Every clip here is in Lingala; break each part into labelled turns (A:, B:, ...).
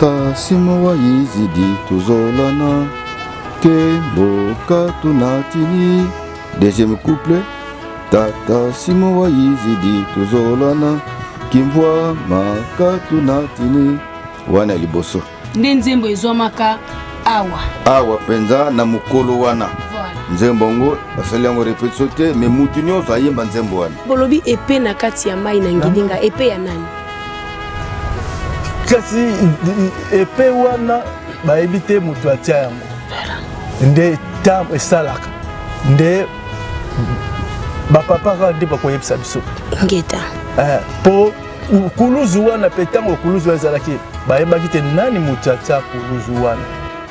A: Tata simo wa yizidi tuzolana Kembo tunatini. Deuxième couplet. Tata simo wa yizidi tuzolana Kimvwa maka tunatini. Wana liboso
B: nzembo ezomaka awa
A: penza na mukolo wana nzembo ngo basali yango repetition te mais mutu nyonso ayemba nzembo wana
B: bolobi epe na kati ya mai na ngilinga epe ya nani
C: kasi epe wana bayebi te mutu atia yango nde tam esalaka nde bapapa kaka nde bakoyebisa biso
B: ngeta
C: po kuluzu wana pe ntango kuluzu ezalaki bayebaki te nani mutu atia kuluzu wana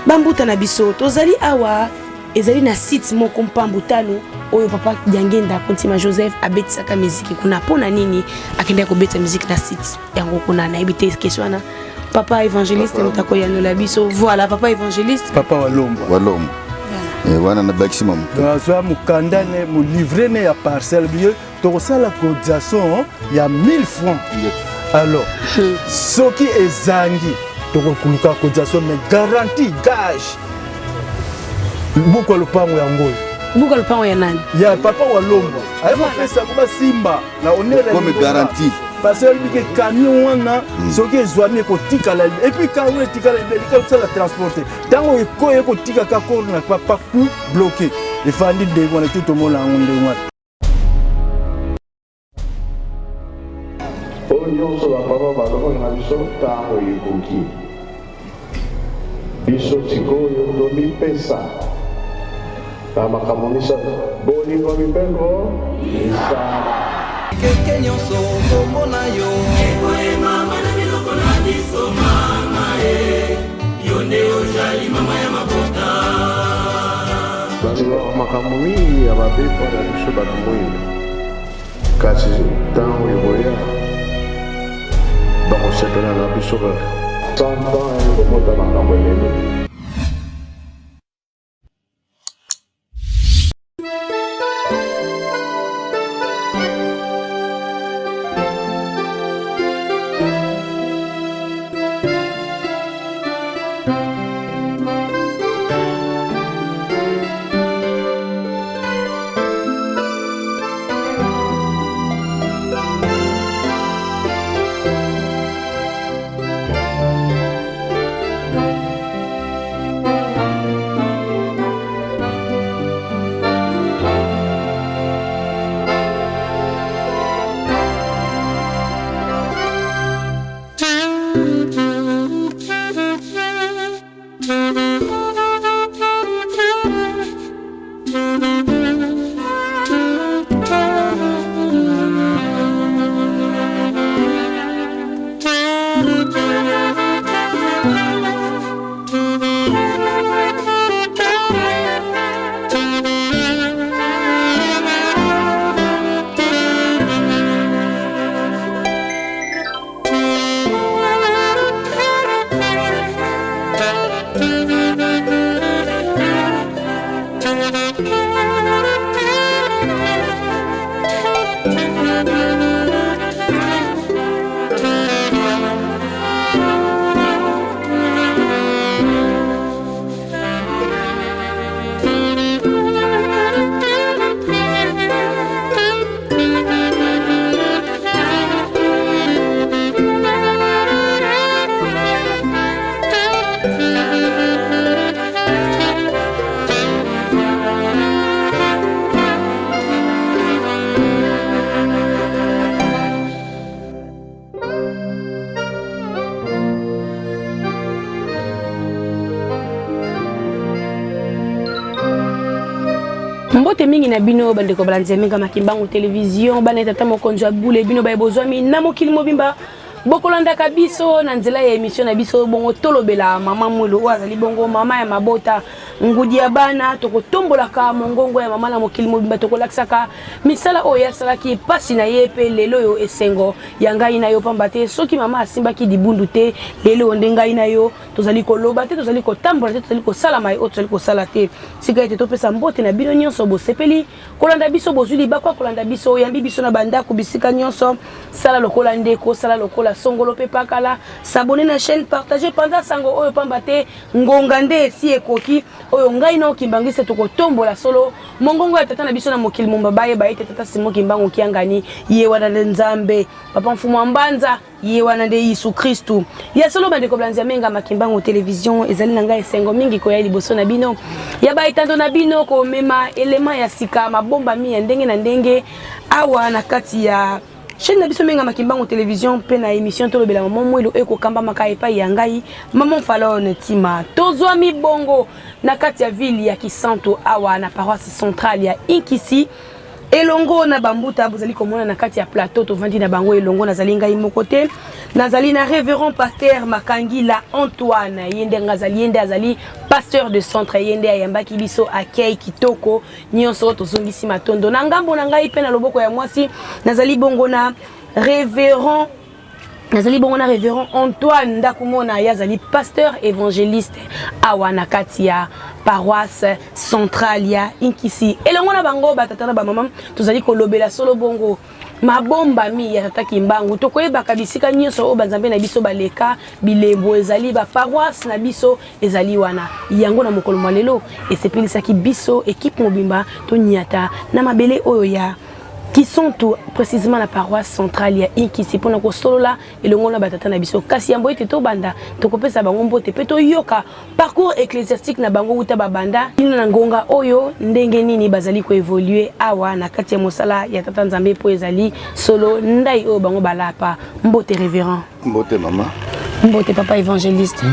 B: bambuta na biso tozali awa ezali na site moko mpambutano oyo papa Diangenda Kontima Joseph abetisaka muziki kuna pona nini akenda kobeta muziki na site yango kuna na ebite question na papa évangéliste mutako ya nola biso voilà papa évangéliste
C: papa walombo
A: wana na maximum
C: so mukandane mu livrer ne ya parcelle biye to sala cotisation ya 1000 francs alors soki ezangi to kuluka cotisation mais garantie gage buko lupango ya ngoyi
B: buko lupango ya nani
C: ya papa walombo ayeba pesa kuba simba na onere
A: comme garantie
C: parce que camion wana soki ezwami ekotikala et puis quand on etikala belika usala transporter tango ekoye kotika ka corps na papa ku bloqué efandi de wana tout mola ngonde wana
D: onyo so la papa baloko na biso tango ekoki biso sikoyo tomi pesa na makambo misato bolingo mibeko isala
E: keke nyonso komona yo ekoye mama na biloko na biso mama yo nde ozali mama ya mabota
D: bato makambo mingi ya babepo na biso bato moyina kasi ntango ekoya bakosepela na biso kaka santa ekomota makambo elele
B: mbote mingi na bino bandeko balanzemenga makimbango television bana tata mokonzo abule bino ba bozwami na mokili mobimba bokolanda kabiso na nzela ya émission na biso bongo tolobela mama mwelo wazali bongo mama ya mabota ngudi ya bana tokotombolaka mongongo ya mama na mokili mobimba tokolakisaka misala oyo asalaki pasi na ye pe lelo yo esengo ya ngai na yo pamba te soki mama asimbaki dibundu te lelo nde ngai na yo tozali koloba te tozali kotambola te tozali kosala mai oyo tozali kosala te sika ete topesa mbote na bino nyonso bosepeli kolanda biso bozwi libakwa kolanda biso oyambi biso na bandako bisika nyonso sala lokola ndeko sala lokola songolo mpe pakala sabone na chaîne partage panza sango oyo pamba te ngonga nde esi ekoki oyo ngai na okimbangisa tokotombola solo mongongo ya tata na biso na mokili momba bayeba ete tata Simon Kimbangu kiangani ye wana nzambe papa mfumu mbanza ye wana nde Yesu Kristu ya solo bandeko blanzi menga makimbangu television ezali na ngai esengo mingi koya liboso na bino ya baitando na bino ko mema elema ya sika mabomba mi ya ndenge na ndenge awa na kati ya chaîne na biso menga makimbangu television pe na émission tolobela maman mwilo eko kamba maka epai ya ngai maman Falone Tima tozwa mi bongo na kati ya ville ya Kisanto awa na paroisse centrale ya Inkisi elongo na bambuta bozali komona na kati ya plateau tovandi na bango elongo nazali ngai moko te nazali na révérend pasteur Makangila Antoine yende ngazali yende azali pasteur de centre yende ayambaki biso accueil kitoko nyonso tozongisi matondo na ngambo na ngai pe na loboko ya mwasi nazali bongo na révérend Antoine Ndakumona yazali pasteur évangéliste awa na kati ya paroisse centrale ya Inkisi elongo na bango batata na ba mama tozali kolobela solo bongo mabomba mi ya tata Kimbangu tokoyebaka bisika nyonso o banzambe na biso baleka bilembo ezali ba paroisse na biso ezali wana yango na mokolo malelo esepelisaki biso équipe mobimba to nyata na mabele oyo ya qui sont tout précisément la paroisse centrale ya Inkisi pona ko solola elongo na batata na biso kasi yambo ete to banda to kopesa bango mbote pe to yoka parcours ecclésiastique na bango uta babanda ina na ngonga oyo ndenge nini bazali ko évoluer awa na kati ya mosala ya tata nzambe po ezali solo ndai oyo bango balapa mbote révérend
A: mbote mama
B: mbote papa évangéliste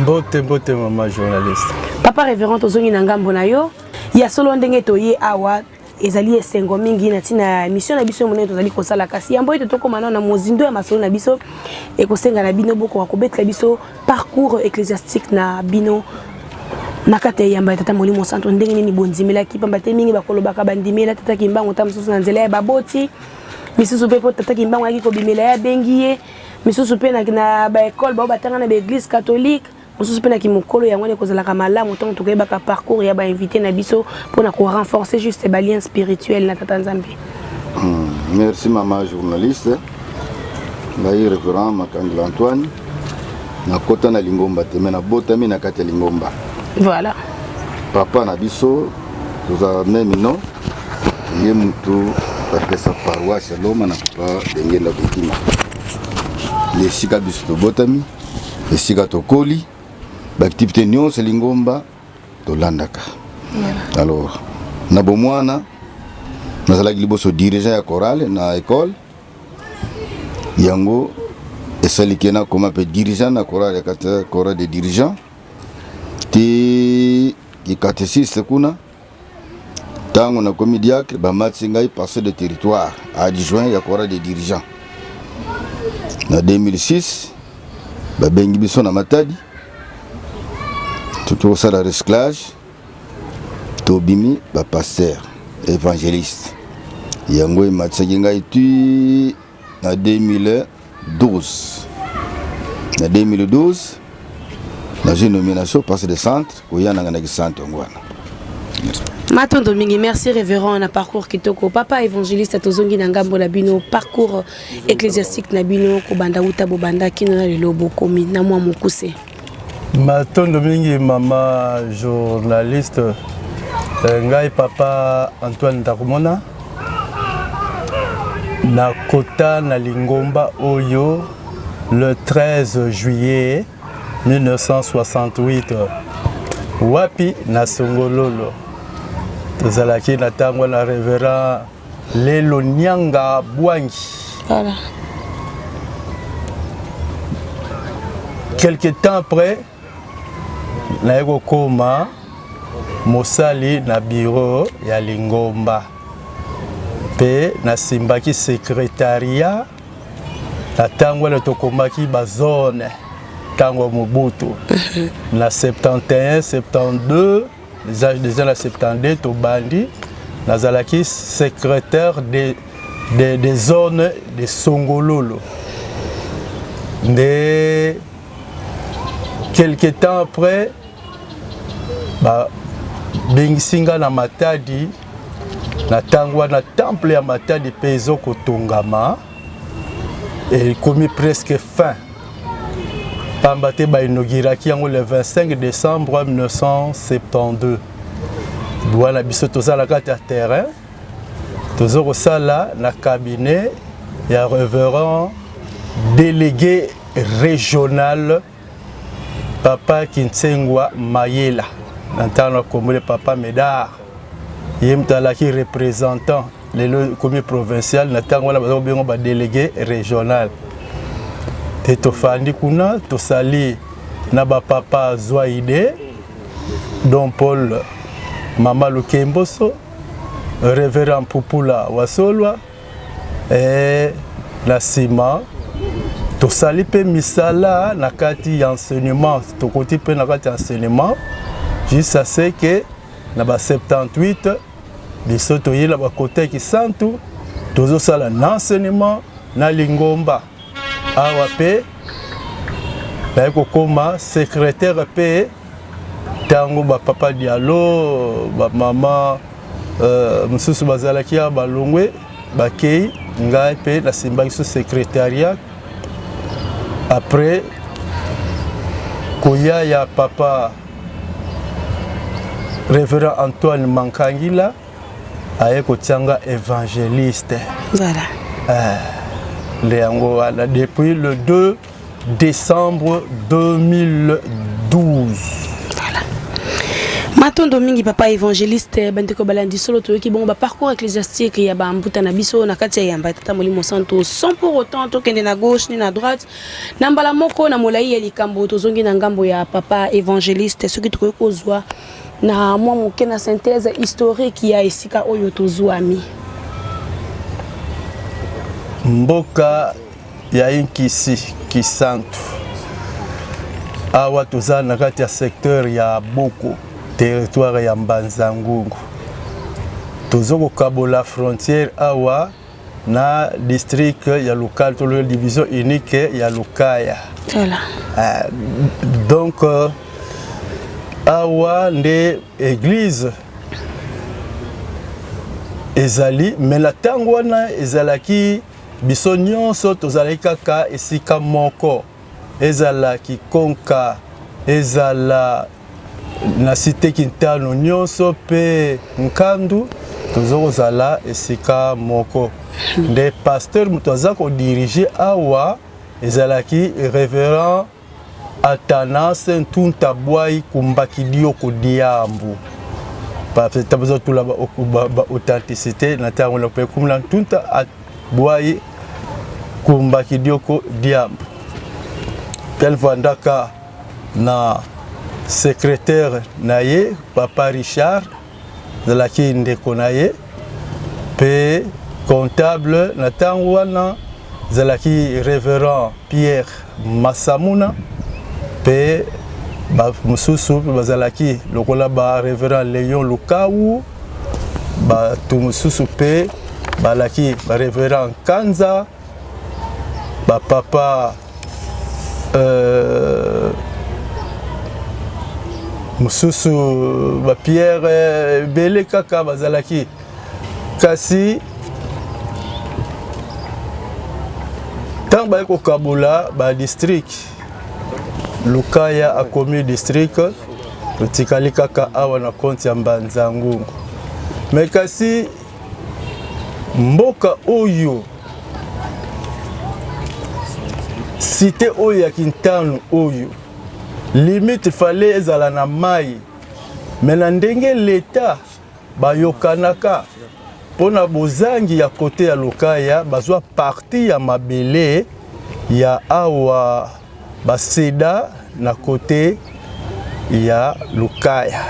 C: mbote mama journaliste
B: papa révérend tozongi na ngambo na yo ya solo ndenge to ye awa ezali esengo mingi na tina mission na biso monene tozali kosala kasi yambo ete tokoma na mozindo ya masolo na biso ekosenga na bino boko wakobetela biso parcours ecclésiastique na bino na kate yamba tata molimo santo ndenge nini bondimelaki pamba te mingi bakolobaka bandimela tata Kimbangu ta mosusu na nzela ya baboti misusu pe po tata Kimbangu yaki kobimela ya bengi ye misusu pe na baekole bao batanga na baeglise catholique mosusu pe na kimokolo yango ne kozalaka malamu ntango tokoyebaka parcours ya bainvité na biso mpona korenforcer juste balien spirituel na tata nzambe.
A: Merci mama journaliste ngai révérend Makangila Antoine na kota na lingomba te me na botami na kati ya lingomba
B: voilà
A: papa na biso toza meme no ye mutu bapesa paroisse loma na papa dengenda kotima lesika biso tobotami esika tokoli baactivité nyonso lingomba tolandaka alors na bomwana nazalaki liboso dirigeant ya chorale na école yango esaliki na koma pe dirigeant na chorale ya kata chorale de dirigeant ti ki catéchiste kuna tango na komi diacre bamatisi ngai passé de territoire adjoint ya chorale de dirigeant na 2006 babengi biso na Matadi tokosala recyclage tobimi bapasteur évangéliste yango ematisaki ngai tui na 2012 nazwi nomination passe de centre koyananga na kisanto ngwana
B: matondo mingi merci révérend na parcours kitoko papa évangéliste tozongi na ngambo na bino parcours ecclésiastique na bino kobanda uta bobanda kino na lelo bokomi na mwa mokuse
C: matondo mingi mama journaliste ngai papa Antoine Ndakumona na kota na lingomba oyo le 13 juillet 1968 wapi na Songololo tozalaki na tango na révérend Lelo Nyanga Bwangi
B: voilà
C: quelque temps après na koma mosali na bureau ya lingomba pe na simbaki secrétariat na tango na tokomaki ba zone tango Mobutu na 71 72 déjà na 72 to bandi nazalaki secrétaire des zones de Songololo nde quelque temps après bengisinga na Matadi na tangwa na temple ya Matadi pezo kotongama et commis presque fin pambate inauguraki yango le 25 décembre 1972 bwana biso tozala kati ya terrain tozo kosala na cabinet ya révérend délégué régional Papa Kintsengwa Mayela nantana comme le Papa Médard yemtala qui représentant le comité provincial natangwa la bazo ba délégué régional tetofandi kuna tosali na ba papa Zwaide Don Paul Mama Lukemboso révérend Pupula Wasolwa et la Sima tosali pe misala na kati enseignement to côté pe na kati enseignement jusqu'à ce que na ba 78 biso toyela ba côté ki santu tozo sala enseignement na Lingomba awa pe ba koma secrétaire pe tango ba papa Diallo ba mama mususu bazalaki ya balongwe bakei ngai pe na simba kiso secrétariat après koya ya papa révérend Antoine Mankangila aye kotianga évangéliste
B: voilà
C: Léango depuis le 2 décembre 2012.
B: Voilà. Matondo mingi papa évangéliste bandeko balandi solo to ki bon ba parcours ecclésiastique ya ba mbuta na biso na kati ya yamba tata molimo santo sans pour autant to kende na gauche ni na droite na mbala moko na molai ya likambo tozongi na ngambo ya papa évangéliste soki to kozwa na mwa moke na synthèse historique ya esika oyo tozwami.
C: Mboka ya inkisi kisantu awa toza na kati ya secteur ya Boko territoire ya Mbanza-Ngungu tozo kokabola frontière awa na district ya local to le division unique ya Lukaya.
B: Voilà.
C: Donc awa nde église ezali mais la tangwana ezalaki biso nyonso tozalaki kaka esika moko ezalaki konka ezala na cité Kintano nyonso pe nkandu tozokozala esika moko nde pasteur mutu aza kodirige awa ezalaki révérend Atanas Ntunta Bwai Kumbakidio Kodiambu parce que besoin tout la authenticité na tango la pe kumla Ntunta Bwai Kumbakidio Kodiambu tel vandaka na secrétaire naye papa Richard de la qui ndeko naye pe comptable na tango wana zalaki révérend Pierre Massamuna pe ba mususu bazalaki lokola ba révérend Léon Lukau ba tumususu pe balaki ba révérend Kanza ba papa mususu ba Pierre Bele kaka bazalaki kasi tant ba ko kabula ba district Lukaya a commis district tutikali kaka awa na konti ya Mbanza-Ngungu mais kasi mboka oyo cité oyo ya Kintano oyo limite fallait ezala na mai mais na ndenge l'état bayokanaka pona bozangi ya côté ya Lukaya bazwa parti ya mabele ya awa baseda na côté ya Lukaya.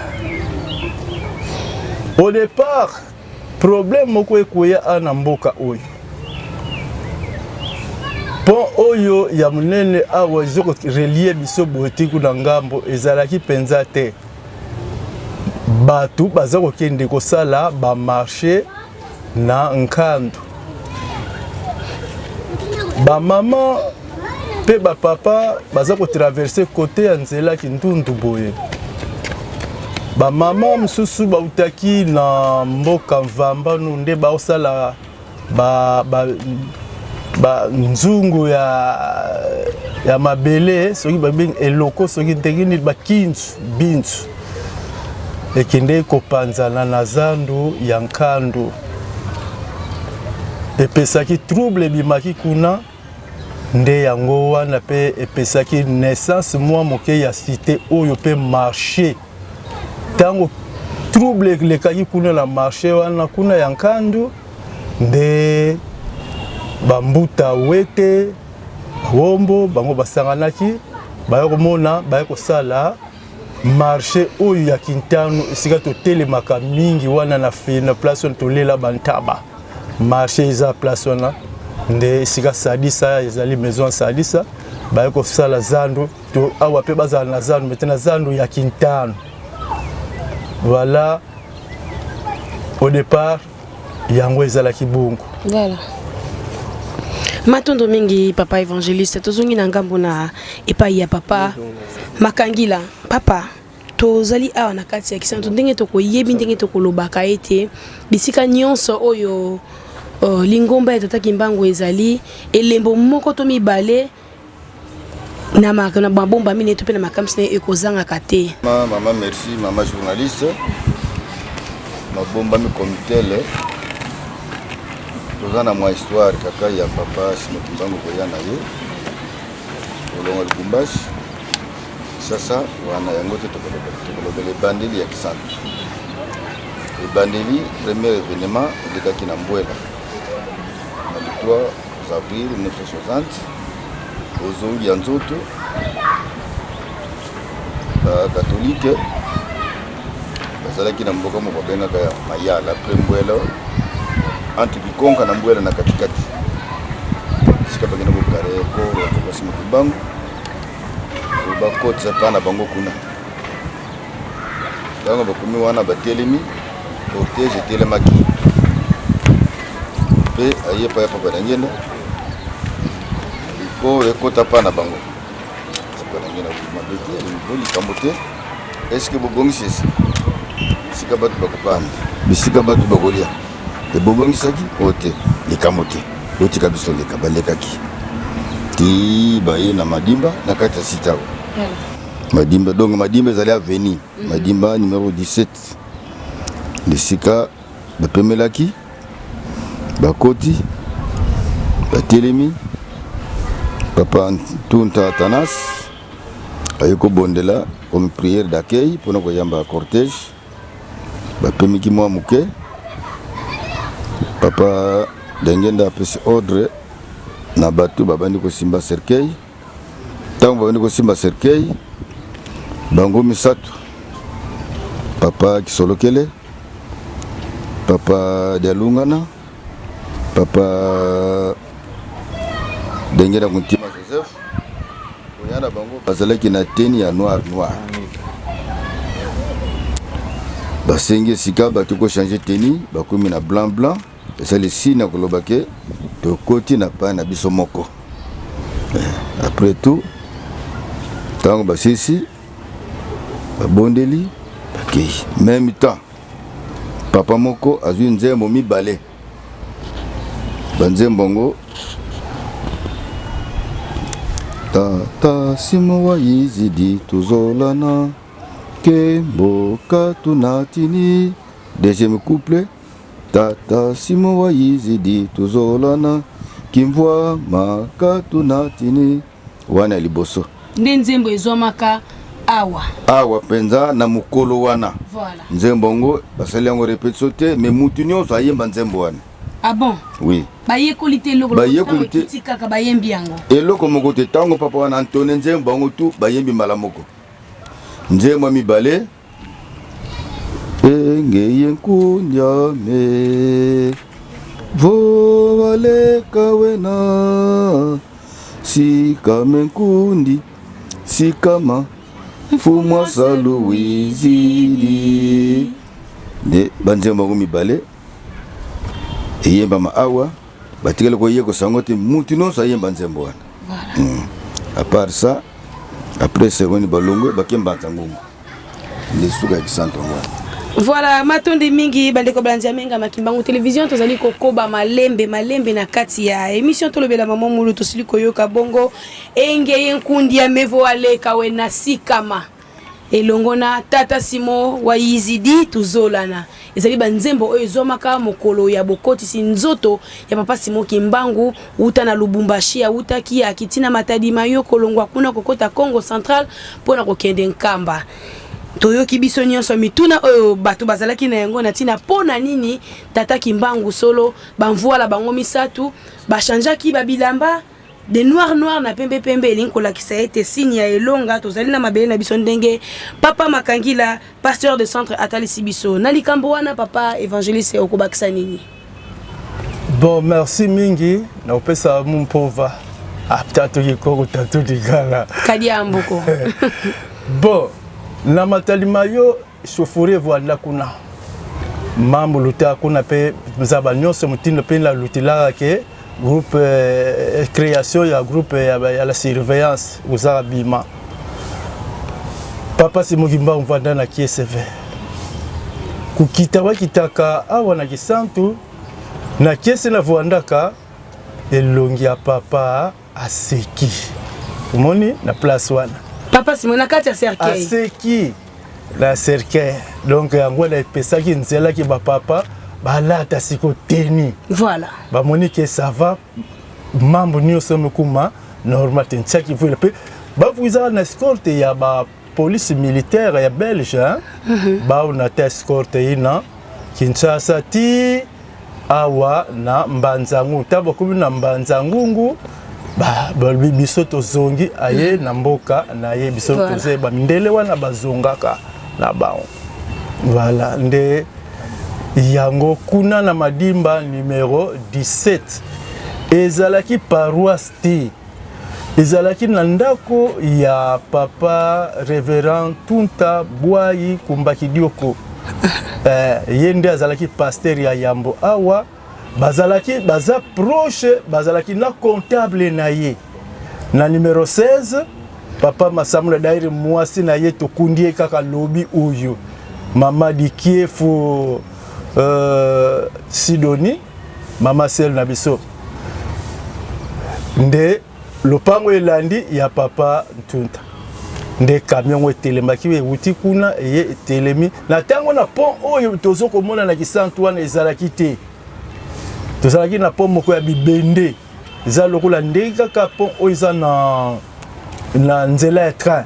C: Au départ, problème moko ekoya ana mboka oyo. Pont oyo ya munene awa zoko relier biso botiku na ngambo ezalaki penza te. Batu bazako kende kosala ba marché na nkandu. Ba mama pe ba papa baza ko traverser côté ya nzela kindundu boye ba mama msusu ba utaki na mboka mvamba nunde ba osala ba nzungu ya mabele soki babeng eloko soki ndengini ba kinzu binzu ekende kopanzana na zandu ya nkando epesaki trouble bimaki kuna nde yango wana pe epesaki naissance mwa moke ya cité oyo pe marché tango trouble lekaki kuna na marché wana kuna ya nkando nde bambuta wete wombo bango basanganaki baye komona baye kosala marché oyo ya Kintano esika totelemaka mingi wana na place wana tolela bantaba marché eza place wana nde esika sadisa ezali maison sadisa baye kosala zandu to awa pe bazala na zandu maintenant zandu ya Kintano. Voilà au départ yango ezalaki bongo.
B: Voilà. Matondo mingi papa évangéliste tozongi na ngambo na epai ya papa makangila papa tozali awa na kati ya kisanto ndenge tokoyebi ndenge tokolobaka ete bisika nyonso oyo lingomba ya tata Kimbangu ezali elembo moko to mibale na mabomba mine to pe na makamsi na ekozanga kate.
A: Mama merci mama journaliste mabomba mi komitele tozana mwa histoire kaka ya papa Simon Kimbangu koya na ye olonga Lubumbashi sasa wana yango te tokolobele bandeli ya Kisantu bandeli premier événement elekaki na Mbwela na 3 avril 1960 ozongi ya nzoto catholique bazalaki na mboka moko bengaka ya Mayala après Mbwela entre Kikonka na Mbwela na katikati sika bagenda kokare ko ya papa Simon Kimbangu bakotsa pana bango kuna yango bakomi wana batelemi cortège etelemaki pe ayepa ya papa Dangenda ko ekota pana bango papa Dangenda mabete liboli kambote est-ce que bobongisi sika batu bakopana bisika batu bakolia ebobongisaki ote likamote otika biso leka balekaki ti baye na Madimba na kati ya sitawo Madimba donc Madimba ezali avenue Madimba numéro 17 lisika bapemelaki bakoti batelemi papa Tunta Tanas ayoko bondela comme prière d'accueil pour nous yamba cortège bapemiki mwa muke papa Dangenda apesi ordre na batu babandi kosimba cercueil tango babandi kosimba cercueil bango misatu papa Kisolokele papa Dialungana papa Dangenda Kuntima Joseph oyana bango bazalaki na teni ya noir basengi sika batu ko changer teni bakomi na blanc c'est le signe kolobake to koti na pa na biso moko après tout tango basisi babondeli bakei même temps papa moko azwi nzembo mibale banzembongo tata Simon wa Izidi tuzolana kemboka tunatini deuxième couplet tata Simon wa Izidi tuzolana kimvwa maka tunatini wana liboso
B: nde nzembo ezomaka awa
A: penza na mukolo wana
B: voilà
A: nzembongo basali yango répétition te mais mutu nyonso ayemba nzembo wana.
B: Ah bon?
A: Oui.
B: Bayekoli te loko kaka bayembi yango.
A: Eloko moko te tango papa wana Antone nzembo bango tu bayembi mala moko. Nzembo mibale engeye nkunyame vo wale kawena sikame nkundi sikama fumwa salu wizili de banzembo bango mibale eyemba maawa batikele ko yeko sango te mutu no sa yemba nzembo wana. À part ça, après Seroni Balongo, Bakemba Tangongo. Les souga qui sont
B: Voilà, matonde mingi bandeko blanzia menga makimbangu télévision tozali kokoba malembe na kati ya émission tolobela maman mulu tosili koyoka bongo engeye nkundi ya mevo aleka we na sikama elongona tata Simo wa Izidi tuzolana ezali banzembo oyo ezomaka mokolo ya bokoti si nzoto ya papa Simo Kimbangu uta na Lubumbashi uta ki akitina matadi mayo kolongwa kuna kokota Congo Central pona kokende nkamba toyoki biso nyonso mituna oyo bato bazalaki na yango na tina pona nini tata Kimbangu solo banvoala bango misatu bashanjaki babilamba de noir na pembe linkola kisaete signe ya elonga tozali na mabele na biso ndenge papa Makangila pasteur de centre atalisi biso na likambo wana papa évangéliste okobakisa nini.
C: Bon, merci mingi na opesa mumpova aptato yikoko tatu digala
B: kadi amboko.
C: Bon, na matalima yo chauffeur voila kuna mambo luta kuna pe mzaba nyonso mutindo pe la lutila ke groupe création ya groupe ya la surveillance uzara bima papa Simo Kimbangu vanda na KSV kukita wakitaka awa na kisantu na kese na voandaka elongi ya papa aseki umoni na place wana
B: Papa Simo na kati ya cercueil.
C: Aseki la cercueil. Donc yango na pesaki nzela ki ba papa balata siko teni.
B: Voilà.
C: Ba monique ça va mambo nyonso mukuma normal tensaki vula pe ba vuza na escorte ya ba police militaire ya belge ba on a escorte ina Kinshasa ti awa na Mbanzangu tabo kumi na Mbanzangungu ba biso tozongi aye na mboka na ye biso tozeba mindele wana bazongaka na bao. Voilà nde yango kuna na madimba numéro 17 ezalaki paroisse ti ezalaki na ndako ya papa révérend Tunta Bwai Kumbakidioko yende azalaki pasteur ya Yambo awa bazalaki baza proche bazalaki na comptable na ye na numéro 16 papa Masamula daire mwasi na ye tokundie kaka lobi uyu mama dikiefu Sidoni mama sel na biso nde lopango elandi ya papa Ntunta nde camion etelemaki we wuti kuna eye etelemi na tango na pont oyo tozo komona na kisantu wana ezalaki te tozalaki na pont moko ya bibende eza lokola ndenge kaka pont oyo eza na nzela ya train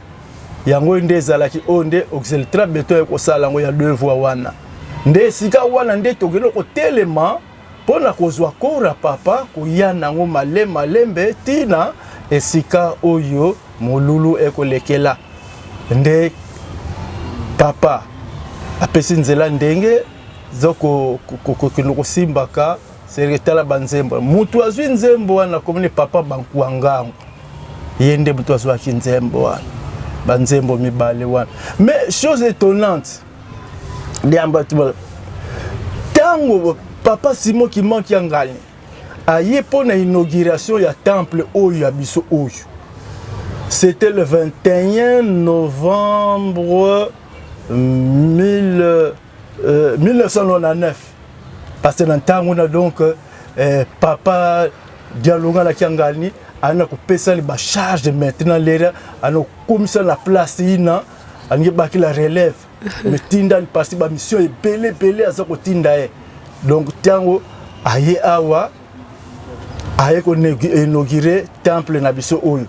C: yango nde ezalaki oyo nde auxiliaire beton ekosala yango ya 2 voies wana nde esika wana nde tokende kotelema mpona kozwa kora papa koya nango malembe tina esika oyo molulu ekolekela nde papa apesi nzela ndenge zoko kosimbaka seretala banzembo mutu azwi nzembo wana komune papa bankuangango yende mutu azwaki nzembo wana banzembo mibale wana mais chose étonnante ndiamba tango papa Simo Kimbangu Kiangani aye pona inauguration ya temple oyo ya biso oyo c'était le 21 novembre 1999 parce que dans temps on a donc papa dialoga la Kiangani ana kopesa li ba charge de maintenant l'era ana komisa la place ina ani baki la relève mais tinda li parti ba mission e belé azako tinda e donc tango aye awa aye ko inaugurer temple na biso oyo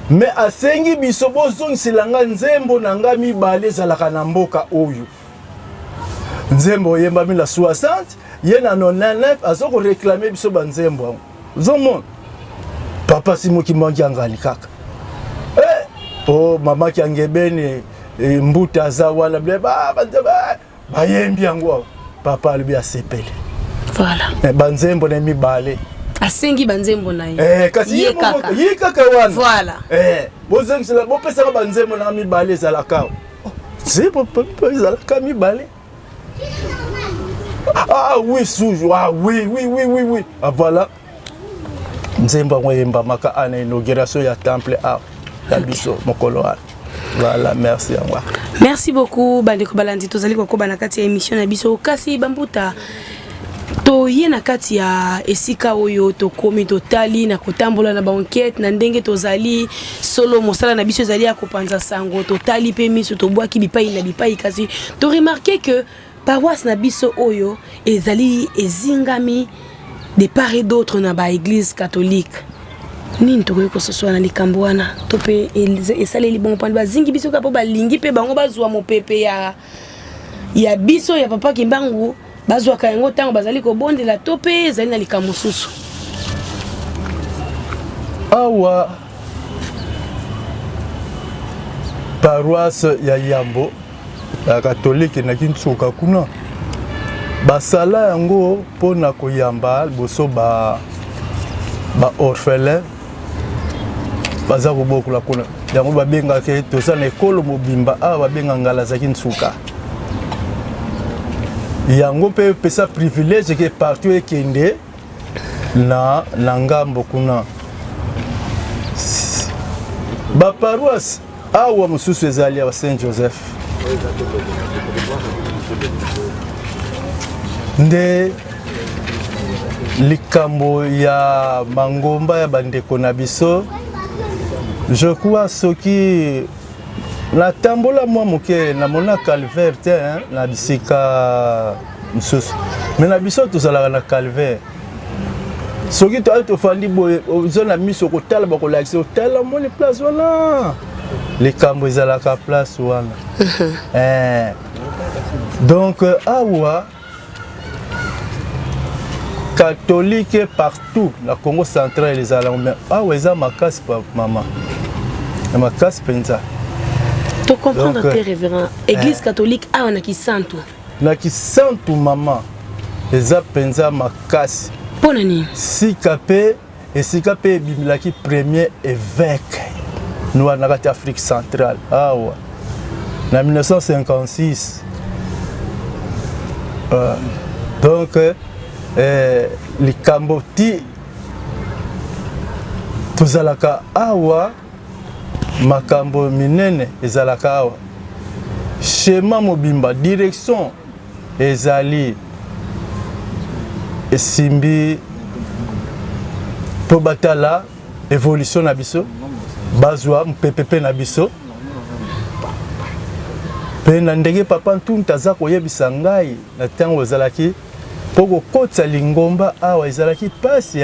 C: mais asengi biso bozongiselanga nzembo na nga mibale ezalaka na mboka oyo nzembo yemba 1960 ye na 99 azoko réclamer biso banzembo zomon papa Simo Kimbangu Kiangani kaka oh mama Kiangebeni mbuta za wana ba bayembi yango papa alibi asepele
B: voilà
C: banzembo na mibale
B: asengi banzembo na ye
C: kasi ye kaka wana
B: voilà
C: bozemsela bopesa banzembo na mibale ezalaka zipo ezalaka mibale ah oui soujo ah oui ah voilà nzembo ngwemba maka ana inauguration ya temple ah ya biso mokolo wana. Voilà, merci à moi.
B: Merci beaucoup bandeko balandi tozali kokoba na kati ya émission na biso kasi bambuta to ye na kati ya esika oyo to komi totali na kotambola na ba enquête na ndenge tozali solo mosala na biso ezali ya kopanza sango totali pe miso to bwaki bipai na bipai kasi to remarquer que paroisse na biso oyo ezali ezingami de part et d'autre na ba église catholique nini tokoki kososola na likambo wana to pe esaleli bongo mpani bazingi biso kapo balingi pe bango bazwa mopepe ya biso ya papa Kimbangu bazwaka yango ntango bazali kobondela to pe ezali na likambo mosusu
C: awa paroisse ya Yambo ya catholique na Kinsuka kuna basala yango mpona koyamba boso ba orphelin baza kobokola kuna yango babengaka toza na ekolo mobimba awa babenga ngala za Kinsuka yango pe pesa privilège ke partout ekende na ngambo kuna ba paroisse awa mosusu ezali ya Saint Joseph nde likambo ya mangomba ya bandeko na biso je crois soki la tambola mwa moke na mona calvaire te na bisika mosusu mais na biso tozalaka na calvaire soki toali tofandi boye oza na miso kotala bakolakisa otala moni place wana likambo ezalaka place wana donc awa catholique partout na Congo central les allant mais awa eza makasi pa mama na makasi penza
B: to comprendre que révérend église catholique awa na Kisantu
C: mama eza penza makasi
B: pona nini
C: sika pe bimilaki premier évêque nous na kati Afrique centrale awa na 1956 donc likambo ti tozalaka awa makambo minene ezalaka awa schéma mobimba direction ezali esimbi po batala évolution na biso bazwa mpepepe na biso pe na ndenge papa Ntunta aza koyebisa ngai na ntango ezalaki po kokotisa lingomba awa ezalaki pasi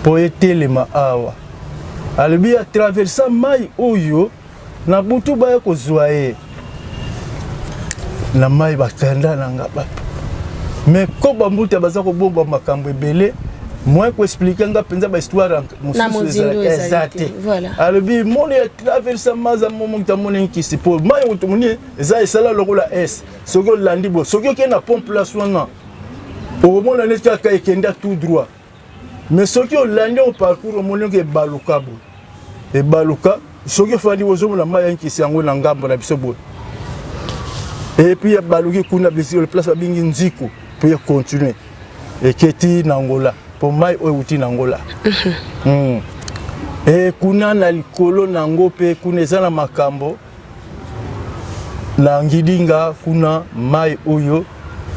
C: po etelema awa alobi atraversa mai oyo na butu baya kozwa ye na mai bakanda na nga bato mais ko bambuta baza kobomba makambo ebele moi ko expliquer nga penza ba histoire mosusu ezate alobi moni atraversa maza momo kitamoni nkisi po mai otomoni eza esala lokola s soki olandi bo soki okende na pompe place wana omona neti kaka ekenda tout droit mais soki olandi au parcours omoni ke baluka bo ebaluka soki ofandi ozomona mai nkisi yango na ngambo na biso bo et puis baluki kuna biso le place babingi nziko pour continuer et keti na Angola pour mai outi na Angola et kuna na likolo na ngo pe kuna eza na makambo na ngidinga kuna mai oyo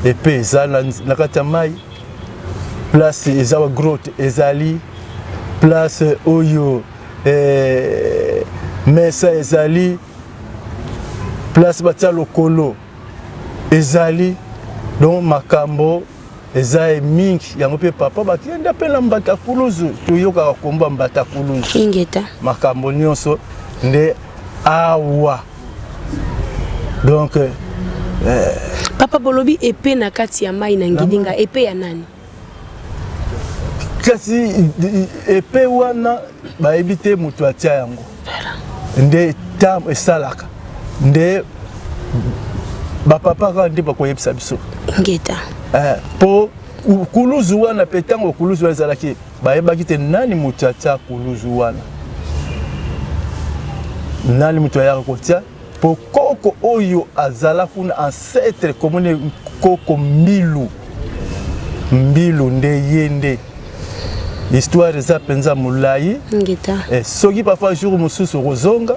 C: epe eza na kati ya mai place eza wa grotte ezali place oyo mesa ezali place batia lokolo ezali donc makambo eza mingi yango pe papa bakenda pe na mbata kuluzu tuyoka komba mbata kuluzu
B: ingeta
C: makambo nyonso nde awa donc
B: papa bolobi epe na kati ya mai na ngidinga epe ya nani
C: kasi epe wana bayebi te moto atia yango nde tam esalaka nde bapapa kaka nde bakoyebisa biso
B: ngeta
C: po kuluzu wana pe ntango kuluzu wana ezalaki bayebaki te nani moto atia kuluzu wana nani moto ayaka kotia po koko oyo azala kuna ancêtre komone koko mbilu nde ye nde histoire eza penza mulai
B: ngita
C: soki parfois jour mosusu kozonga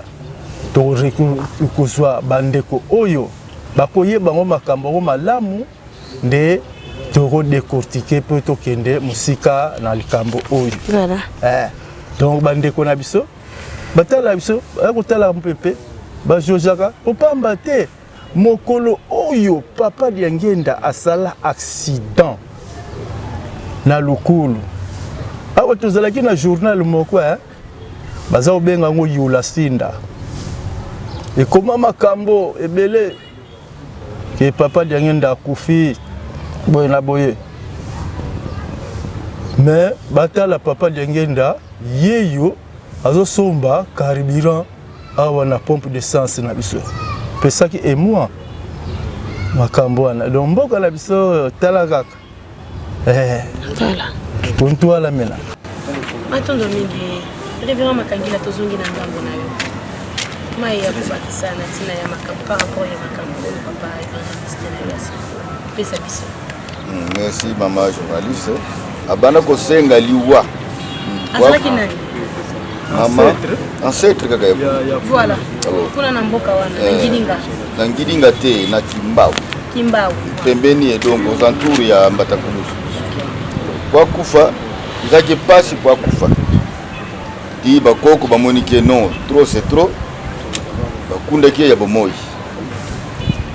C: to kozwa bandeko oyo bakoyeba ngo makambo ngo malamu nde toko décortiquer pe to kende musika na likambo oyo
B: voilà
C: donc bandeko na biso batala biso akotala mpepe bajojaka opamba te mokolo oyo papa Diangenda asala accident na lukulu awa tozalaki na journal moko baza obenga ngo Yula Sinda ekoma makambo ebele ke papa Diangenda akufi boye na boye mais batala papa Diangenda yeyo azosomba carburant awa na pompe d'essence na biso pesaki et moi makambo wana donc mboka na biso tala kaka
B: voilà
C: ponto ala mena
B: matondo mingi révérend makangila tozongi na ngambo na yo mai ya kubakisa na tina ya makambo par rapport ya makambo papa evangeliste na yasi pesa biso
A: merci maman journaliste abana kosenga liwa
B: azalaki nani
A: maman ancêtre kaka ya
B: voilà kuna na mboka wana na Ngilinga te na Kimbau pembeni edongo aux entours ya Mbatakulusu kwa kufa izaki pasi kwa kufa ti bakoko bamonike non trop c'est trop bakundaki ya bomoi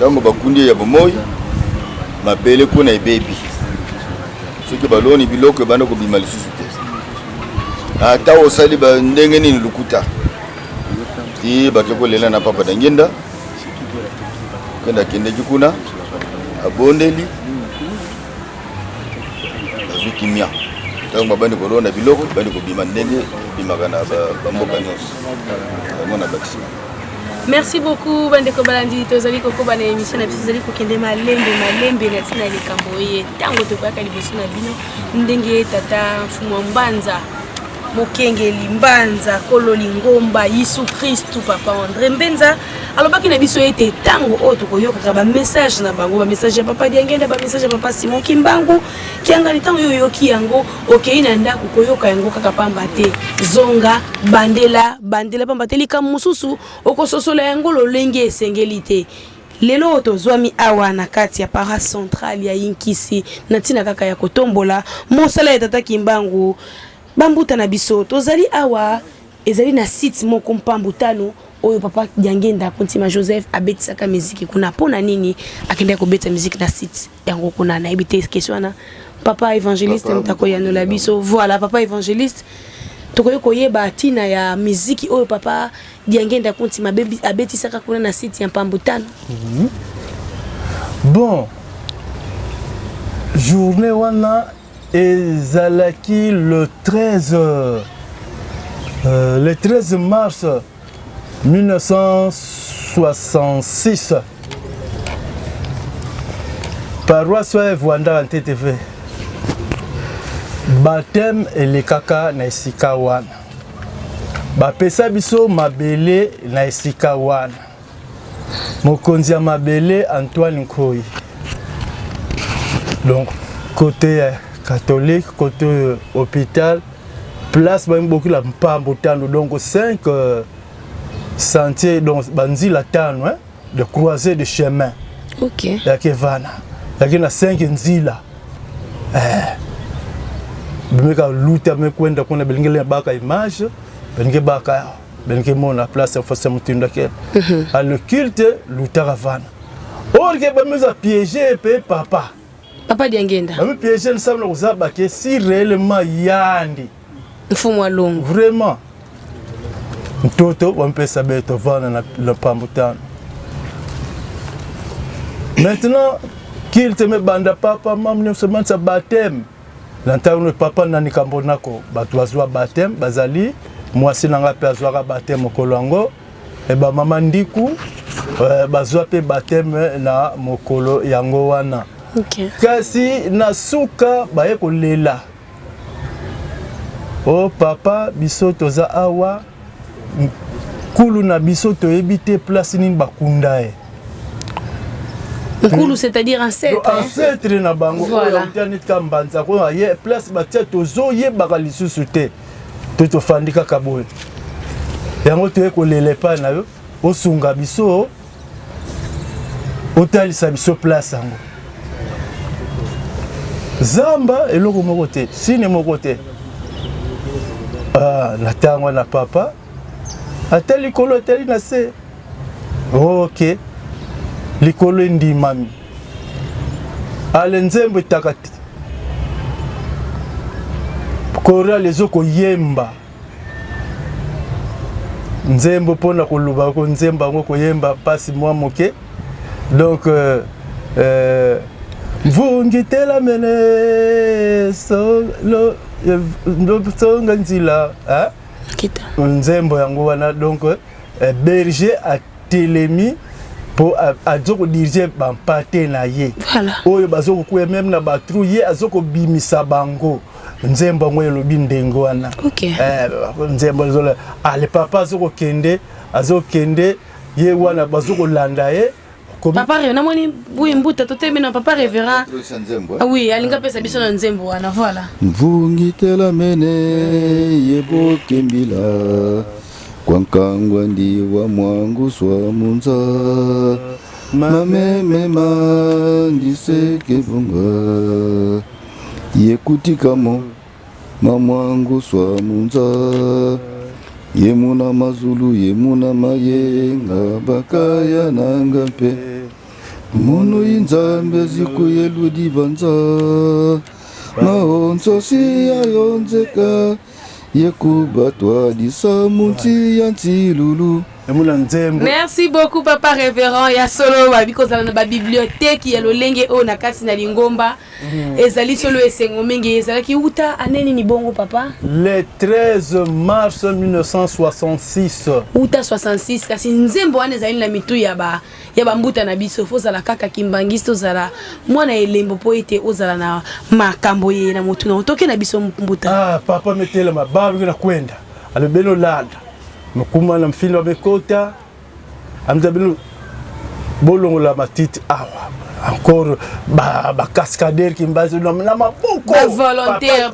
B: tango bakundi ya bomoi mabele kuna ibebi soki baloni biloko bana ko bima lisusu te ata osali ba ndenge nini lukuta ti bakeko lela na papa Diangenda kenda kende jikuna abondeli azukimia tango bandi kolona biloko bandi ko bima ndenge bimaka na bamboka nyonso ngona bakisi. Merci beaucoup bandeko balandi tozali kokoba na émission na biso zali kokende malembe na tina likambo ye tango tokoyaka liboso na bino ndenge tata mfumu Mbanza Mokengeli Mbanza Kololi Ngomba Yesu Kristu papa André Mbenza alobaki na biso ete tango o tokoyoka ba message na bango ba message ya papa Diangenda ba message ya papa Simon Kimbangu kianga ni tango yoyoki yango okei na ndako koyoka yango kaka pamba te zonga bandela pamba te lika mususu okososola yango lolenge esengeli te lelo tozwami awa na kati ya para centrale ya Inkisi na tina kaka ya kotombola mosala ya tata Kimbangu bambuta na biso tozali awa ezali na site moko mpambutano oyo papa Diangenda Kontima Joseph abetisaka muziki kuna pona nini akenda kobeta muziki na site yango kuna na ebite question na papa évangéliste mtako ya no la biso voilà papa évangéliste tokoyo koyeba tina ya muziki oyo papa Diangenda Kontima abetisaka kuna na site ya mpambutano.
C: Bon journée wana ezalaki le 13 mars 1966 paroisse ya Vwanda NTTV baptême elekaka na esika wana bapesa biso mabele na esika wana mokonzi ya mabele Antoine Nkoyi donc côté catholique côté hôpital place beaucoup la mpambutano donc 5 sentiers donc banzi la tano de croisée de chemin.
B: OK.
C: Yake vana. Yake na 5 nzila. Bimeka luta mekwenda kuna belingele baka image, belinge baka belinge mona place face mutindo ke. A le culte luta vana. Orke bameza piéger pe papa.
B: Papa Diangenda.
C: Bami piéger nsamna kuzaba ke si réellement yandi.
B: Mfumu wa longo.
C: Vraiment. Mtoto wampesa beto vana na le pambutano. Maintenant qu'il te me banda papa maman seulement sa baptême. L'antano papa nani kambonako batwazwa baptême bazali mwasi nanga pe azwaka baptême mokolongo e ba mama ndiku bazwa pe baptême na mokolo yango wana.
B: OK.
C: Kasi na suka baye kolela. Oh papa biso toza awa kulu na biso toyebi te place nini bakunda e
B: Nkulu, c'est-à-dire ancêtre.
C: Ancêtre na bango.
B: Voilà.
C: Mbanza ko ye place batia tozo ye bakalisu sute. Toto fandika kaboye. Yango te ko lele pa na yo osunga biso otalisa biso place yango. Zamba eloko moko te, sine moko te. Na tango na papa atali kolo atali na se. OK. Likolo ndimami. Ale nzembo takati. Kora lezoko yemba. Nzembo pona koluba ko nzemba ngo ko yemba pasi mwa moke. Donc vungitela mene so lo ndo nzila
B: Kita.
C: Nzembo yango wana donc berger a telemi pour azoko diriger bampate na ye.
B: Voilà.
C: Oyo bazoko kuya même na batru ye azoko bimisa bango. Nzembo ngo elobi ndengo wana.
B: OK.
C: Nzembo zola ale papa azoko kende ye wana bazoko landa ye.
B: Papa Révérend, namoni Bouimbuta totembi na Papa Révérend. Ah oui, alinga pesa biso na nzembo wana, voilà.
A: Mvungitela mene yebo kembila kwankangwa ndi wa mwangu swa munza mamemema ndiseke bunga yekutikamo mamwangu swa munza yemuna mazulu yemuna mayenga bakaya nanga mpe mono inzambe zikuyelu dibanza mahonso si ayonzeka yekubatwa disamunti yantilulu.
B: Merci beaucoup Papa Révérend ya solo babi kozala na ba bibliothèque ya lolenge o na kati na lingomba ezali solo esengo mingi ezala ki uta aneni ni bongo papa
C: le 13 mars 1966
B: uta 66 kasi nzembo wana ezali na mitu ya ba mbuta na biso fozala kaka kimbangisto zala mwana elembo po ete ozala na makambo ye na mutu na otoke na biso mbuta
C: papa metela mababu na kwenda alebelo landa mukuma na mfino bekota amzabelu bolongo la matite awa encore ba cascadeur qui base na maboko
B: ba volontaire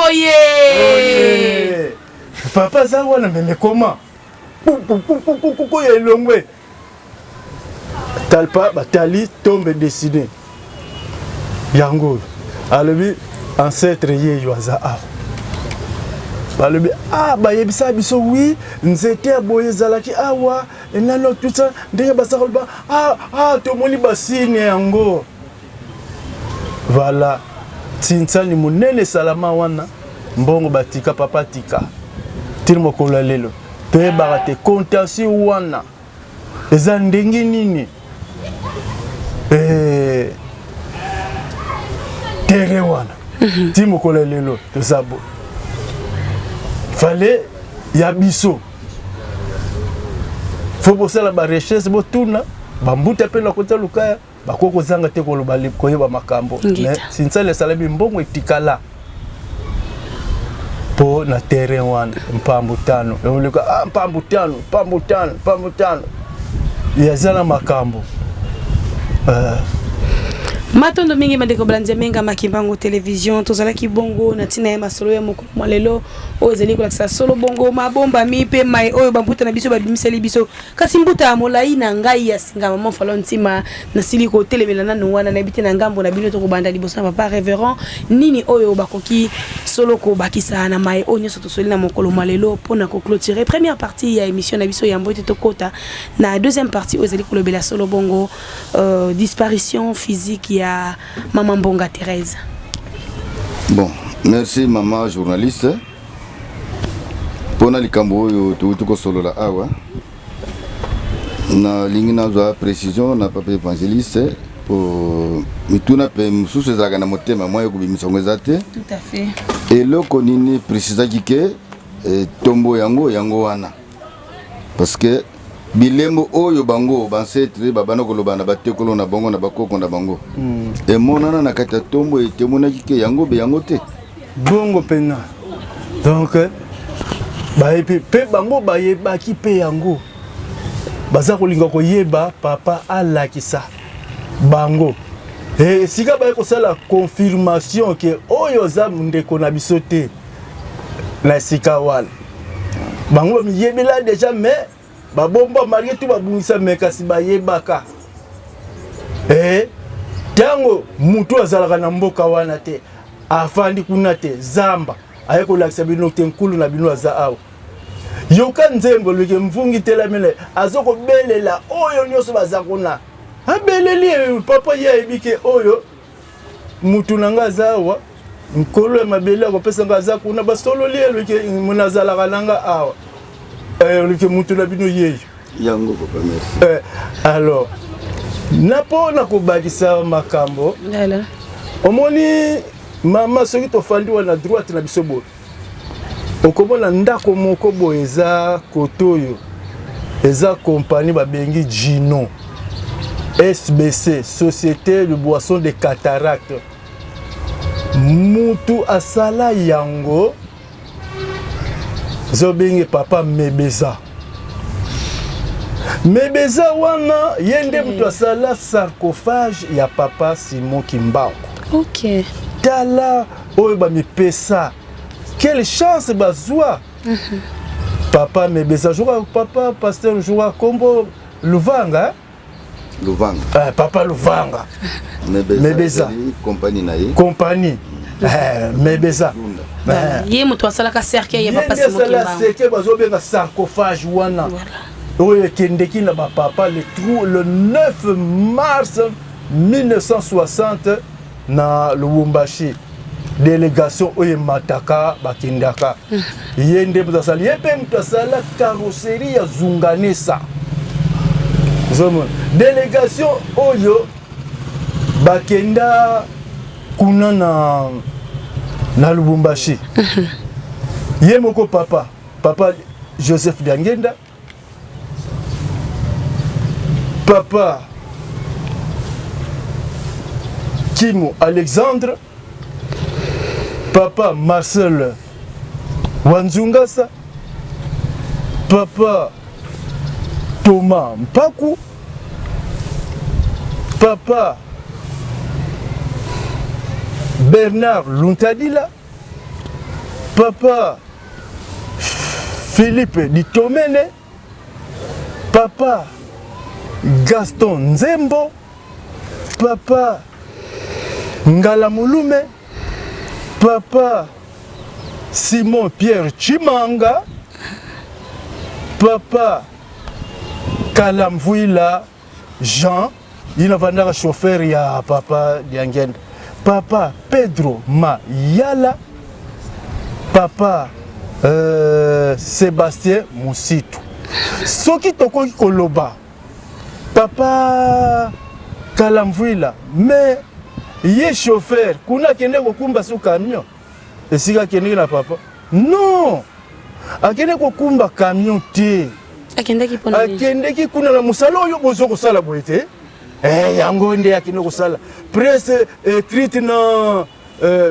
B: oye
C: papa za wana meme koma ko yelongwe talpa batali tombe décidé yango alobi ancêtre ye yoza awa balobi bayebisa biso oui nzete aboye zalaki awa enano tout ça ndenge basakoloba tomoni basine yango voilà tinsani munene salama wana mbongo batika papa tika tiri mokolo lelo toyebaka te contentieux wana eza ndenge nini tere wana tiri mokolo lelo tozabo fallait yabiso faut bosser la recherche botuna bambuta pe na kota lukaya bakoko zanga te ko loba koyeba makambo mais sinsale salabi mbongo etikala po na terrain wana mpambutano yoleka mpambutano yazala makambo
B: Matondo mingi madeko blanze menga makimbango television tozala ki bongo na tina ya masolo ya mokolo malelo o ezeli ko lakisa solo bongo mabomba mi pe mai oyo bambuta na biso babimiseli biso kasi mbuta ya molai na ngai ya singa mama falo ntima na siliko telemela nanu wana na biti na ngambo na bino to kobanda liboso na Papa Révérend nini oyo bakoki solo ko bakisa na mai onyo soto soli na mokolo malelo pona ko clôturer première partie ya émission na biso ya mbote to kota na deuxième partie o ezeli ko lobela solo bongo disparition physique ya Maman Mbonga Thérèse.
A: Bon, merci maman journaliste. Pona likambo yo tuko solo la awa. Na lingina za précision na papa évangéliste pour mituna pe mususu zaga na motema moyo kubimisa ngezate.
B: Tout à fait.
A: Et loko nini précisa kike tombo yango wana. Parce que bilembo oyo bango bansetre babana kolobana batekolo na bango na bakoko na bango e monana na kata tombo ete monaki ke yango be yango te
C: bongo pena donc pe bango bayebaki pe yango baza kolinga koyeba papa alakisa bango et sika ba ko sala confirmation que oyo za ndeko na biso te na sika wana bango miyebela déjà mais ba bomba marié tout ba bungisa mais kasi ba yebaka tango mutu azalaka na mboka wana te afandi kuna te zamba ayeko lakisa bino te nkulu na bino aza awa yoka nzembo leke mvungi telamele azoko belela oyo nyoso baza kuna abeleli papa ye ebike oyo mutu nanga azawa nkolo ya mabele akopesa nga aza kuna basolo lie leke munazalaka nanga awa leke mutu na bino yeyo
A: yango papa merci
C: alors napo na kobakisa makambo omoni mama soki tofandi wana droite na biso boye okomona ndako moko boye eza kotoyo eza compagnie babengi Gino SBC Société de Boisson de Cataracte mutu asala yango zobenge papa Mebeza Mebeza wana yende mutu asala sarcophage ya papa Simon Kimbangu.
B: Ok.
C: Tala oyo ba mipesa. Quelle chance bazwa. Papa Mebeza joua papa pasteur joua kombo Luvanga.
A: Luvanga.
C: Papa Luvanga. Mebeza.
A: Compagnie na ye.
C: Compagnie. Mebeza.
B: Ye mutu asala ka cercueil ya papa Simon Kimbangu.
C: Yende cercueil bazo benga sarcophage wana. Oui, Kendeki na papa le 9 mars 1960 na Lubumbashi. Délégation oye mataka bakindaka. Yende mtasali yepe mtasala carrosserie ya Zunganesa. Zomon. Délégation oyo bakenda kuna na Lubumbashi. Yemoko papa Joseph Diangenda. Papa Kimo Alexandre, Papa Marcel Wanzungasa, Papa Thomas Mpaku, Papa Bernard Luntadila, Papa Philippe Ditomene, Papa Gaston Nzembo, Papa Ngala Mulume, Papa Simon Pierre Chimanga, Papa Kalamvuila Jean, il a chauffeur ya Papa Diangenda, Papa Pedro Mayala, Papa Sébastien Moussitou. Soki toko koloba Papa Kalamvuila, mais ye chauffeur, kuna kende kokumba su camion. Et si ka kende na papa? Non. Akende kokumba camion te. Akende ki kuna na musala oyo bozo ko sala boyete. Yango nde akende ko sala. Presse écrite na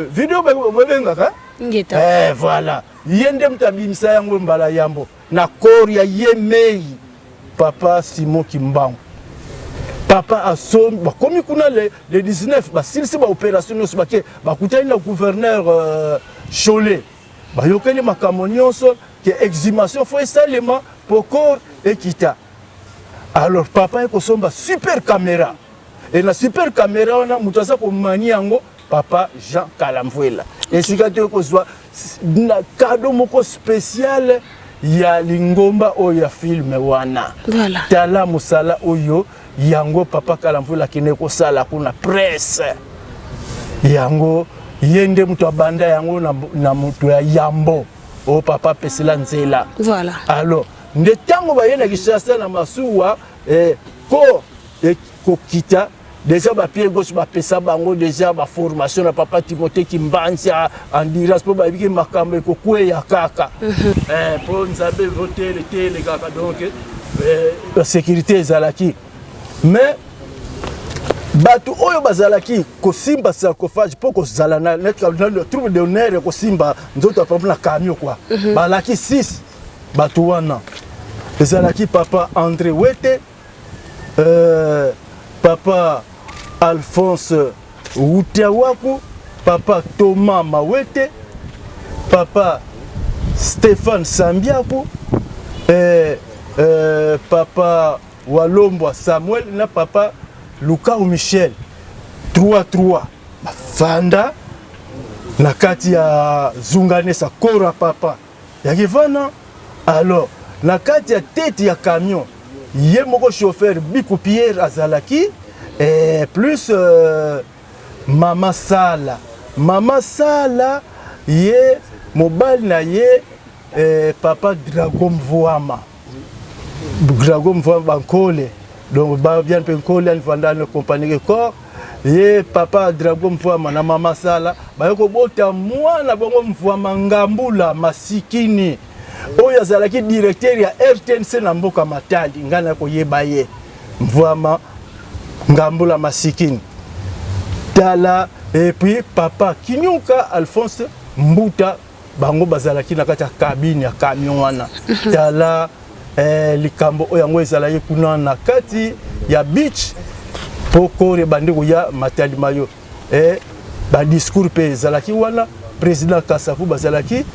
C: vidéo babenga ka?
B: Ngeta.
C: Voilà. Yende mtabimisa yango mbala yambo na koria yemei Papa Simon Kimbangu. Papa a son comme kuna le 19 ba silsi ba opération no subake ba kutani na gouverneur Cholet ba yokeli makambo nyonso que exhumation faut seulement pour corps et kita. Alors papa ko somba super caméra et na super caméra on a mutasa ko mani yango Papa Jean Kalamvuela et sikate ko zwa na cadeau moko spécial ya lingomba oyo ya film wana.
B: Voilà.
C: Tala musala oyo yango Papa Kalamvuela kine ko sala kuna presse. Yango yende mutu abanda yango na mutu ya Yambo. O Papa Pesela Nzela.
B: Voilà.
C: Alors, nde tango ba yena kishasa na masuwa ko kita déjà ba pied gauche ba pesa bango déjà ba formation na Papa Timothée Kimbanza endurance po ba biki makambo ko kwe ya kaka. Pour nzabe voter les kaka donc la sécurité ezalaki. Mais batu oyo bazalaki ko simba sarcophage poko zalana net le troupe d'honneur ko simba nzoto pa na camion quoi. Balaki 6 batu wana. Ezalaki Papa André Wete, Papa Alphonse Outawaku, papa Thomas Mawete, papa Stéphane Sambiaku, papa Walombo Samuel, na papa Lucas Michel. 3-3 Fanda na kati ya Zunganesa Kora papa ya Givana. Alors na kati ya tête ya camion ye moko chauffeur Bikou Pierre azalaki plus Mama Sala ye mobile na ye papa Dragon Mvoama Bankole, donc bien Penkole Vanda le compagnie corps ye papa Dragon Mvoama na Mama Sala bayoko bota mwana bongo Mvoama Ngambula Masikini oyo azalaki directeur ya RTNC na mboka Matadi ngana ko yeba ye Mvoama Ngambula Masikini tala. Et puis papa Kinyuka Alphonse Mbuta bango bazalaki na kati ya cabine ya camion wana tala likambo oyo yango ezalaki kuna na kati ya beach poko re bandeko ya Matadi mayo ba discours pe ezalaki wana président Kasafu bazalaki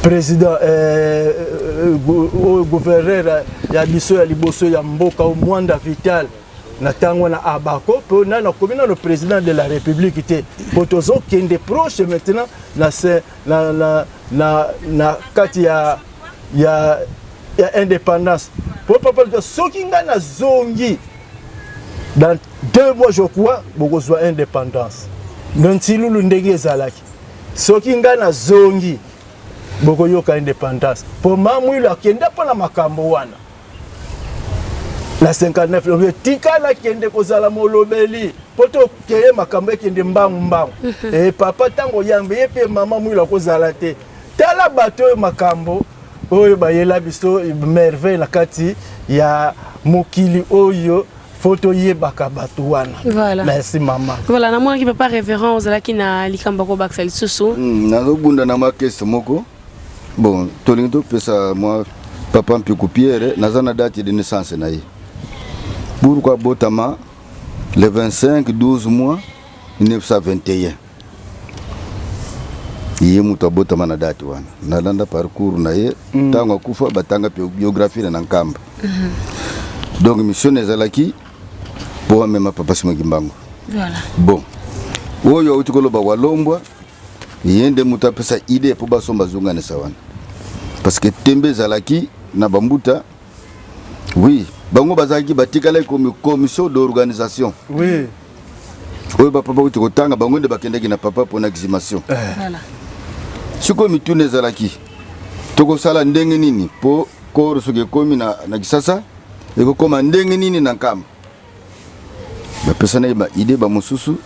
C: président gouverneur ya biso ya liboso ya mboka o Mwanda Vital Natango na Abako, pour na commune le président de la République était potozo qui est proche maintenant na kati ya indépendance. Pour papa de Sokinga na zongi dans 2 mois je crois beaucoup soit indépendance. Donc si nous ndenge zalaki Sokinga na zongi beaucoup yoka indépendance. Pour mamu la kenda pa na makambo wana. La 59 le tika la kende kozala molobeli poto keye makambo kende mbangu et papa tango yambe pe mama mwila kozala te tala bato makambo oyo bayela biso merveille na kati ya mokili oyo photo yebaka bato wana.
B: Voilà.
C: Merci maman.
B: Voilà na mwana ki papa révérend ozalaki na likamba ko baksa lisusu
A: nazo bunda na makese moko bon tolinto pesa moi papa Bikou Pierre nazana date de naissance na ye. Pourquoi Botama le 25-12 mois 1921 ye muta Botama na date wana nalanda parcours na ye tango kufa batanga biographie na nkamba donc mission ezalaki pour même papa Simon Kimbangu.
B: Voilà
A: Bon oyo utikolo ba walombwa yende muta pesa idée pour basomba zunga na sawana parce que tembe ezalaki na bambuta oui bango bazaki batikala comme commission d'organisation.
C: Oui.
A: Oui papa uti kotanga bango nde bakendeki na papa pour exhumation.
B: Voilà.
A: Siko mitune zalaki. Toko sala ndenge nini po koro soke komi na kisasa eko koma ndenge nini na nkamba. Ba persona ba idée ba mususu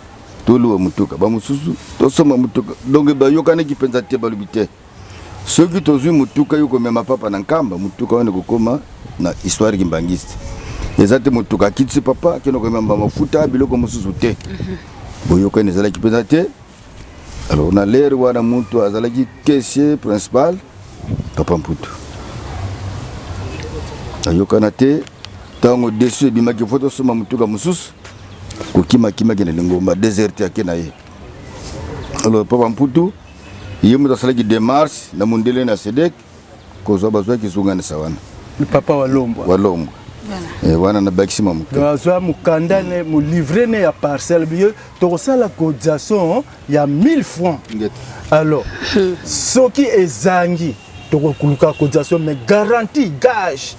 A: tolu mutuka ba mususu to soma mutuka donc ba yokane ki penza te ba lubite. Ceux qui tozu mutuka yoko mema papa na nkamba mutuka wane kokoma na histoire kimbangiste. Ezate mutuka kitsi papa kino ko mema mafuta biloko mususu te. Boyoka ne zala ki penza te. Alors on a l'air wana muntu azala ki caissier principal papa Mputu. Ayoka na te tango dessus bimaki photo soma mutuka mususu kokima kima kene ngomba déserté akena ye. Alors papa Mputu yemu tasala ki démarche na mundele na Sedek ko zo bazwa ki zungana sawana.
C: Le papa Walombo.
A: Voilà. Et wana na maximum.
C: Bazwa mukandane mu livrer ne ya parcelle biyo to sala cotisation ya 1000 francs. Alors soki ezangi to kuluka cotisation mais garantie gage.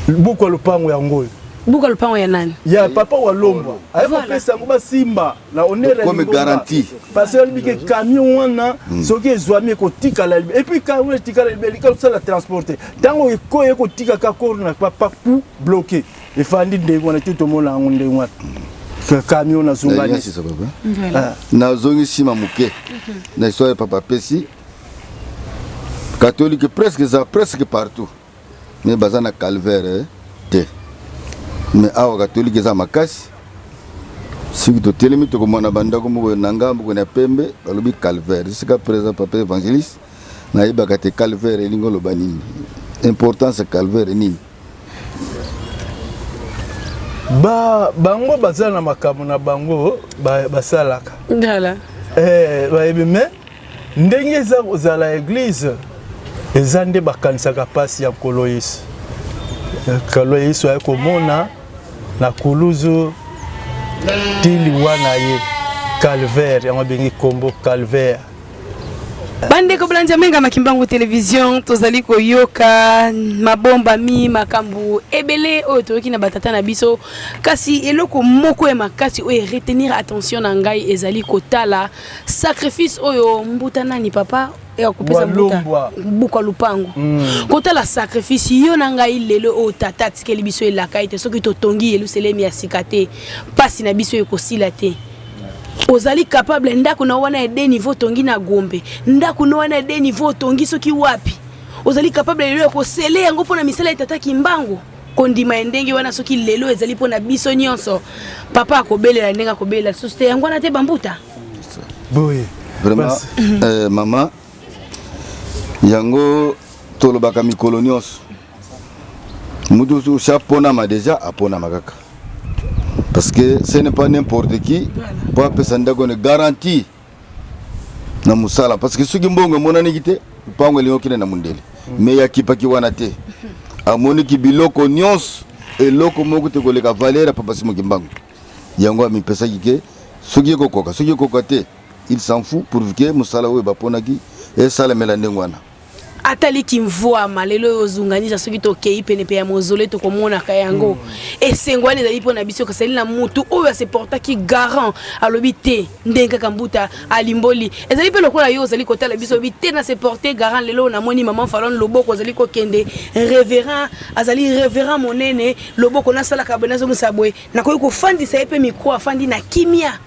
C: Buko lupango ya ngoyo.
B: Buko lupango ya nani?
C: Ya papa Walombo. Ayo pesa ngoba simba la honneur
A: comme garantie.
C: Parce que le camion wana soki ezwami ko tika la et puis quand on tika la libérer quand ça la transporter. Tango ko yeko tika ka ko na papa pou bloqué. Et fandi de wana tout monde la ngonde ngwa. Que camion na zungani.
A: Voilà. Na zongi sima muke. Na histoire papa Pesi. Catholique presque partout. Mais bazana calvaire te. Mais awa catholique za makasi. Si tu telemi to komona bandako mo na ngambo na pembe balobi calvaire. Sika présent papa évangéliste na yebaka te calvaire elingo loba nini. Importance calvaire nini.
C: bango baza na makambo na bango basalaka
B: voilà
C: mais ndenge eza kozala église eza nde bakanisaka mpasi ya nkolo yesu nkolo yesu aye komona na kuluzu tili wana ye calvaire yango bengi kombo calvaire.
B: Bandeko Blanja Menga Makimbangu Télévision tozali koyoka mabomba mi makambu ebele oyo toyoki na batata na biso kasi eloko moko ya makasi oyo retenir attention na ngai ezali kotala sacrifice oyo mbuta nani papa ya kupesa mbuta buka lupango kotala sacrifice yo na ngai lelo o tata tikeli biso elaka ite soki totongi eluselemi ya sikate pasi na biso ekosila te. Ozali capable ndako na wana ede niveau tongi na Gombe ndako na wana ede niveau tongi soki wapi ozali capable lelo ko sele yango pona misala etata kimbangu kondima endenge wana soki lelo ezali pona biso nyonso papa akobelela ndenga kobelela société yango na te bambuta
C: boye
A: vraiment maman yango tolobaka mikolo nyonso mutu chapona ma déjà apona makaka. Parce que ce n'est pas n'importe qui pour appeler ça une garantie na musala parce que ceux qui mbongo mona nikite pango lingo kina na mundele mais ya kipa ki wana te amoni ki biloko nyons et loko moko te koleka valeur papa simo kimbango yango mi pesa kike soki kokoka te il s'en fout pour que musala we bapona ki et sala melande ngwana
B: atali kimvoa malelo ozunganiza soki tokei pene pe ya mozole to komona kayango esengwani ezali pona biso kasali na mutu oyo se porta ki garant alobi te ndenga kambuta alimboli ezali pe lokola yo ozali kotala biso bi te na se porter garant lelo na moni maman Falon loboko ozali ko kende révérend azali révérend monene loboko na sala kabona zo musabwe na ko fandisa epe micro afandi na kimia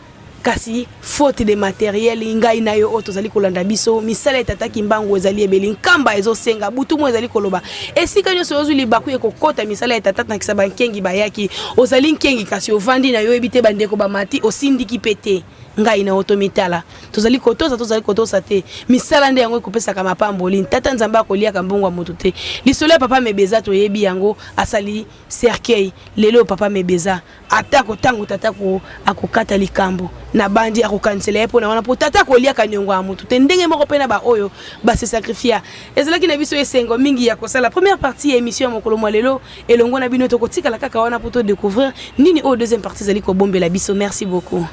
B: kasi faute de matériel ngai na yo otozali kolanda biso misala etata kimbangu ezali ebeli nkamba ezosenga butu mo ezali koloba esika nyoso ozuli baku ekokota misala etata na kisaba nkengi bayaki ozali nkengi kasi ovandi na yo ebite bandeko bamati osindiki pete ngai na otomitala tozali kotosa te misala nde yango ekopesa kama pamboli tata nzamba kolia kambongo moto te lisolo papa mebeza to yebi yango asali cercueil lelo papa mebeza atako tango tata ko akokata likambo na bandi akokansela epo na wana po tata kolia kanyongo ya moto te ndenge moko pena ba oyo ba se sacrifier ezalaki na biso esengo mingi ya kosala première partie ya émission mokolo mwalelo elongo na bino to kotika la kaka wana poto découvrir nini o deuxième partie zali ko bombela biso merci beaucoup.